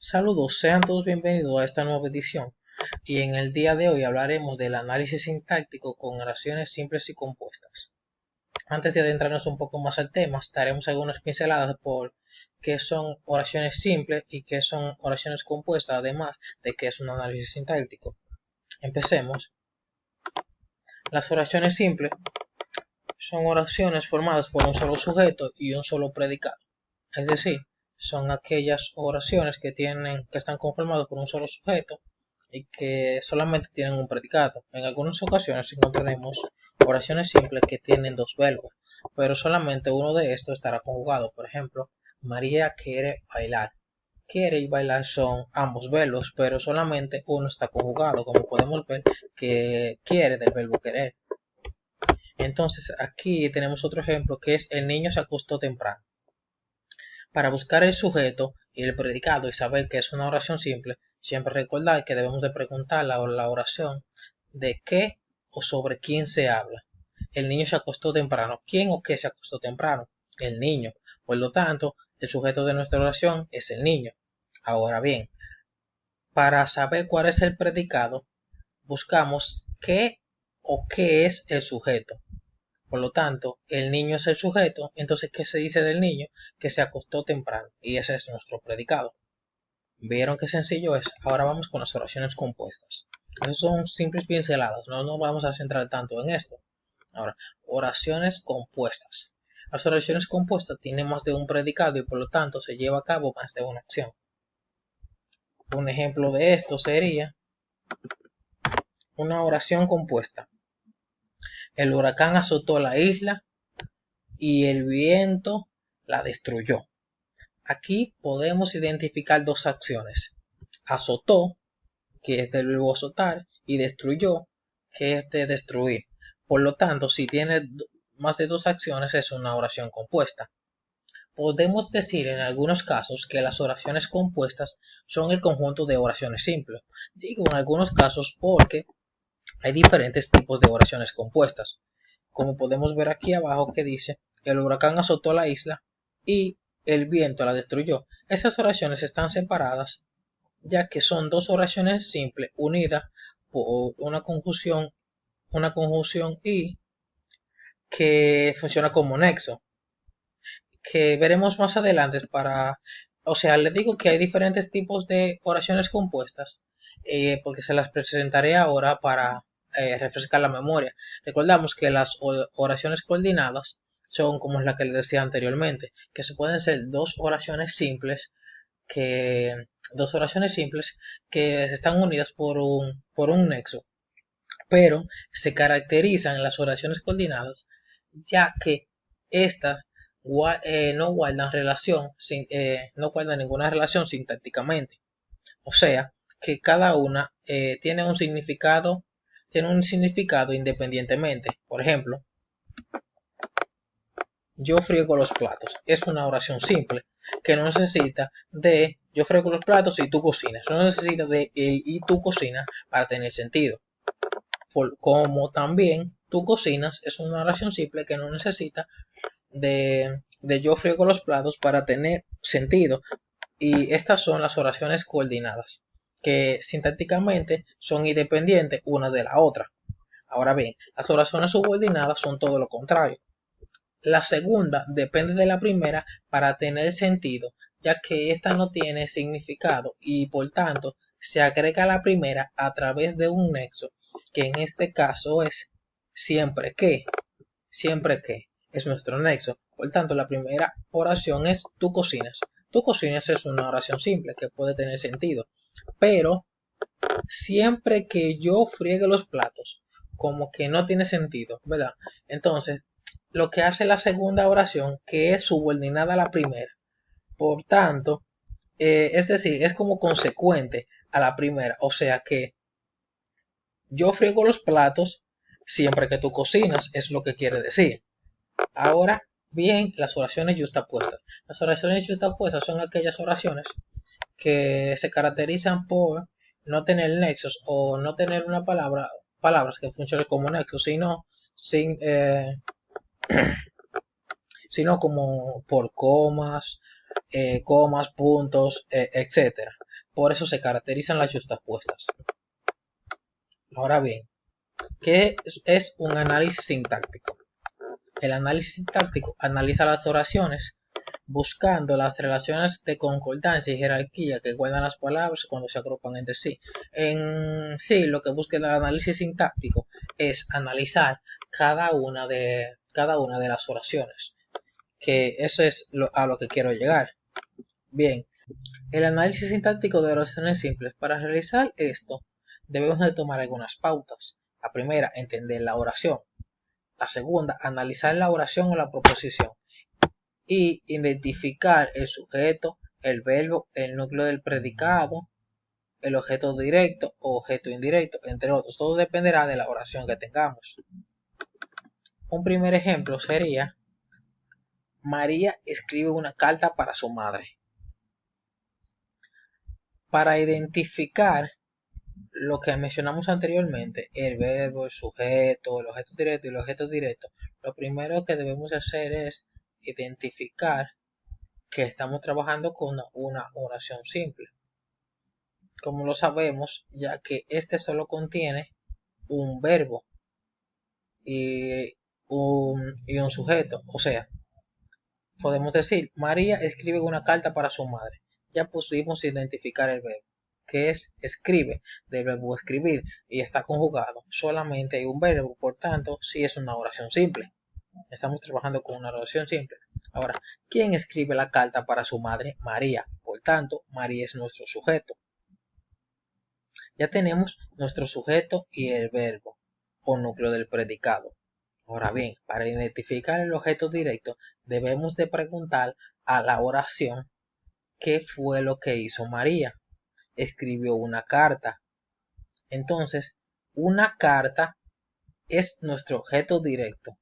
Saludos, sean todos bienvenidos a esta nueva edición y en el día de hoy hablaremos del análisis sintáctico con oraciones simples y compuestas. Antes de adentrarnos un poco más al tema, daremos algunas pinceladas por qué son oraciones simples y qué son oraciones compuestas, además de qué es un análisis sintáctico. Empecemos. Las oraciones simples son oraciones formadas por un solo sujeto y un solo predicado. Es decir, son aquellas oraciones que están conformadas por un solo sujeto y que solamente tienen un predicado. En algunas ocasiones encontraremos oraciones simples que tienen dos verbos, pero solamente uno de estos estará conjugado. Por ejemplo, María quiere bailar. Quiere y bailar son ambos verbos, pero solamente uno está conjugado, como podemos ver que quiere del verbo querer. Entonces aquí tenemos otro ejemplo que es el niño se acostó temprano. Para buscar el sujeto y el predicado y saber que es una oración simple, siempre recordar que debemos de preguntar la oración de qué o sobre quién se habla. El niño se acostó temprano. ¿Quién o qué se acostó temprano? El niño. Por lo tanto, el sujeto de nuestra oración es el niño. Ahora bien, para saber cuál es el predicado, buscamos qué o qué es el sujeto. Por lo tanto, el niño es el sujeto, entonces, ¿qué se dice del niño? Que se acostó temprano, y ese es nuestro predicado. ¿Vieron qué sencillo es? Ahora vamos con las oraciones compuestas. Esas son simples pinceladas, no nos vamos a centrar tanto en esto. Ahora, oraciones compuestas. Las oraciones compuestas tienen más de un predicado y por lo tanto se lleva a cabo más de una acción. Un ejemplo de esto sería una oración compuesta. El huracán azotó la isla y el viento la destruyó. Aquí podemos identificar dos acciones. Azotó, que es del verbo azotar, y destruyó, que es de destruir. Por lo tanto, si tiene más de dos acciones, es una oración compuesta. Podemos decir en algunos casos que las oraciones compuestas son el conjunto de oraciones simples. Digo en algunos casos porque hay diferentes tipos de oraciones compuestas. Como podemos ver aquí abajo que dice, el huracán azotó la isla y el viento la destruyó. Esas oraciones están separadas ya que son dos oraciones simples unidas por una conjunción y que funciona como nexo, que veremos más adelante o sea, les digo que hay diferentes tipos de oraciones compuestas, porque se las presentaré ahora para refrescar la memoria. Recordamos que las oraciones coordinadas son como la que les decía anteriormente, que se pueden ser dos oraciones simples que están unidas por un nexo, pero se caracterizan las oraciones coordinadas ya que estas no guardan no guardan ninguna relación sintácticamente. O sea, que cada una tiene un significado independientemente. Por ejemplo, yo friego los platos. Es una oración simple que no necesita de yo friego los platos y tú cocinas. No necesita de el y tú cocinas para tener sentido. Como también tú cocinas es una oración simple que no necesita de yo friego los platos para tener sentido. Y estas son las oraciones coordinadas, que sintácticamente son independientes una de la otra. Ahora bien, las oraciones subordinadas son todo lo contrario. La segunda depende de la primera para tener sentido, ya que ésta no tiene significado y por tanto se agrega a la primera a través de un nexo, que en este caso es siempre que, siempre que es nuestro nexo. Por tanto, la primera oración es tú cocinas. Tú cocinas es una oración simple que puede tener sentido, pero siempre que yo friegue los platos, como que no tiene sentido, ¿verdad? Entonces, lo que hace la segunda oración, que es subordinada a la primera. Por tanto, es decir, es como consecuente a la primera. O sea que yo friego los platos siempre que tú cocinas, es lo que quiere decir. Ahora bien, las oraciones yuxtapuestas. Las oraciones yuxtapuestas son aquellas oraciones que se caracterizan por no tener nexos o no tener palabras que funcionen como nexos, sin, eh, sino como por comas, puntos, etcétera. Por eso se caracterizan las yuxtapuestas. Ahora bien, ¿qué es un análisis sintáctico? El análisis sintáctico analiza las oraciones buscando las relaciones de concordancia y jerarquía que guardan las palabras cuando se agrupan entre sí. En sí, lo que busca el análisis sintáctico es analizar cada una de las oraciones, que eso es a lo que quiero llegar. Bien, el análisis sintáctico de oraciones simples. Para realizar esto, debemos de tomar algunas pautas. La primera, entender la oración. La segunda, analizar la oración o la proposición y identificar el sujeto, el verbo, el núcleo del predicado, el objeto directo o objeto indirecto, entre otros. Todo dependerá de la oración que tengamos. Un primer ejemplo sería: María escribe una carta para su madre. Para identificar lo que mencionamos anteriormente, el verbo, el sujeto, el objeto directo y el objeto directo, lo primero que debemos hacer es identificar que estamos trabajando con una oración simple. Como lo sabemos, ya que este solo contiene un verbo y un sujeto. O sea, podemos decir: María escribe una carta para su madre. Ya pudimos identificar el verbo, que es escribe, del verbo escribir, y está conjugado. Solamente hay un verbo, por tanto, sí es una oración simple. Estamos trabajando con una oración simple. Ahora, ¿quién escribe la carta para su madre? María. Por tanto, María es nuestro sujeto. Ya tenemos nuestro sujeto y el verbo o núcleo del predicado. Ahora bien, para identificar el objeto directo, debemos de preguntar a la oración qué fue lo que hizo María. Escribió una carta. Entonces, una carta es nuestro objeto directo,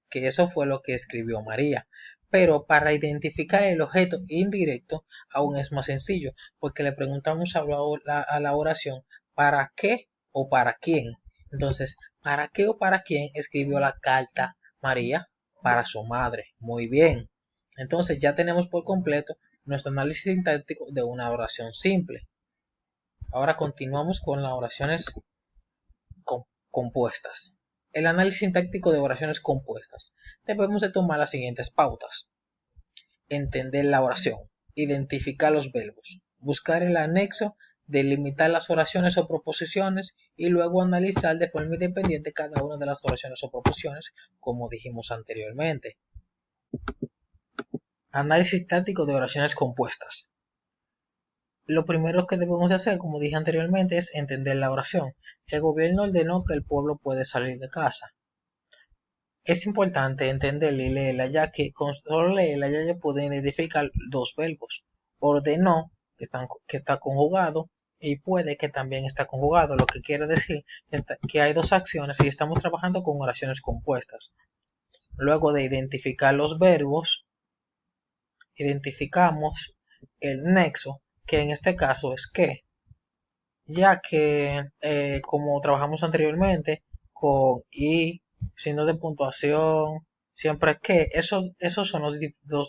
que eso fue lo que escribió María. Pero para identificar el objeto indirecto aún es más sencillo, porque le preguntamos a la oración ¿para qué o para quién? Entonces, ¿para qué o para quién escribió la carta María? Para su madre. Muy bien. Entonces ya tenemos por completo nuestro análisis sintáctico de una oración simple. Ahora continuamos con las oraciones compuestas. El análisis sintáctico de oraciones compuestas. Debemos de tomar las siguientes pautas: entender la oración, identificar los verbos, buscar el anexo, delimitar las oraciones o proposiciones y luego analizar de forma independiente cada una de las oraciones o proposiciones, como dijimos anteriormente. Análisis sintáctico de oraciones compuestas. Lo primero que debemos hacer, como dije anteriormente, es entender la oración. El gobierno ordenó que el pueblo puede salir de casa. Es importante entenderla y leerla, ya que con solo leerla ya puede identificar dos verbos. Ordenó, que está conjugado, y puede, que también está conjugado, lo que quiere decir que hay dos acciones y estamos trabajando con oraciones compuestas. Luego de identificar los verbos, identificamos el nexo, que en este caso es que, ya que como trabajamos anteriormente con y, signo de puntuación, siempre que, esos son los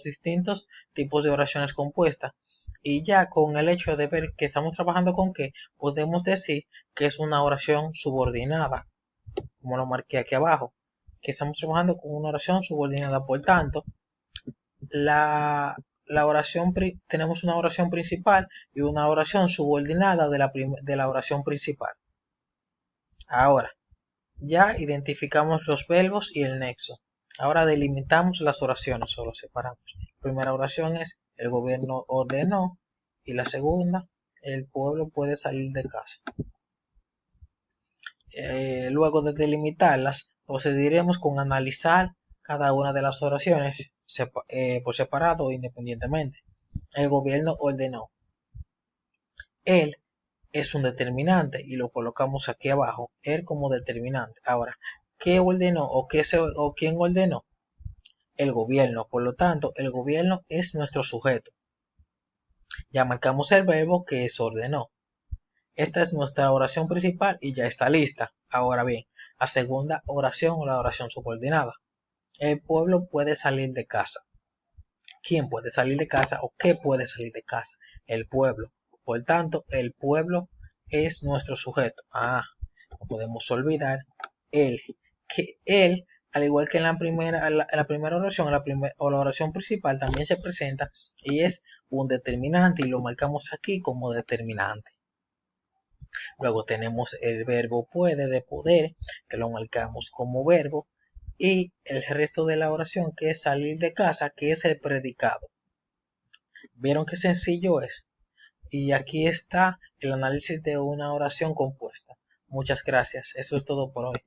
distintos tipos de oraciones compuestas. Y ya con el hecho de ver que estamos trabajando con que, podemos decir que es una oración subordinada, como lo marqué aquí abajo, que estamos trabajando con una oración subordinada. Por tanto, tenemos una oración principal y una oración subordinada de la oración principal. Ahora, ya identificamos los verbos y el nexo. Ahora delimitamos las oraciones o los separamos. La primera oración es: el gobierno ordenó, y la segunda: el pueblo puede salir de casa. Luego de delimitarlas, procederemos con analizar cada una de las oraciones por separado o independientemente. El gobierno ordenó. Él es un determinante y lo colocamos aquí abajo, él como determinante. Ahora, ¿qué ordenó o quién ordenó? El gobierno. Por lo tanto, el gobierno es nuestro sujeto. Ya marcamos el verbo, que es ordenó. Esta es nuestra oración principal y ya está lista. Ahora bien, la segunda oración o la oración subordinada. El pueblo puede salir de casa. ¿Quién puede salir de casa o qué puede salir de casa? El pueblo. Por tanto, el pueblo es nuestro sujeto. No podemos olvidar él. Que él, al igual que en la primera oración, o la oración principal, también se presenta y es un determinante y lo marcamos aquí como determinante. Luego tenemos el verbo puede de poder, que lo marcamos como verbo, y el resto de la oración, que es salir de casa, que es el predicado. ¿Vieron qué sencillo es? Y aquí está el análisis de una oración compuesta. Muchas gracias. Eso es todo por hoy.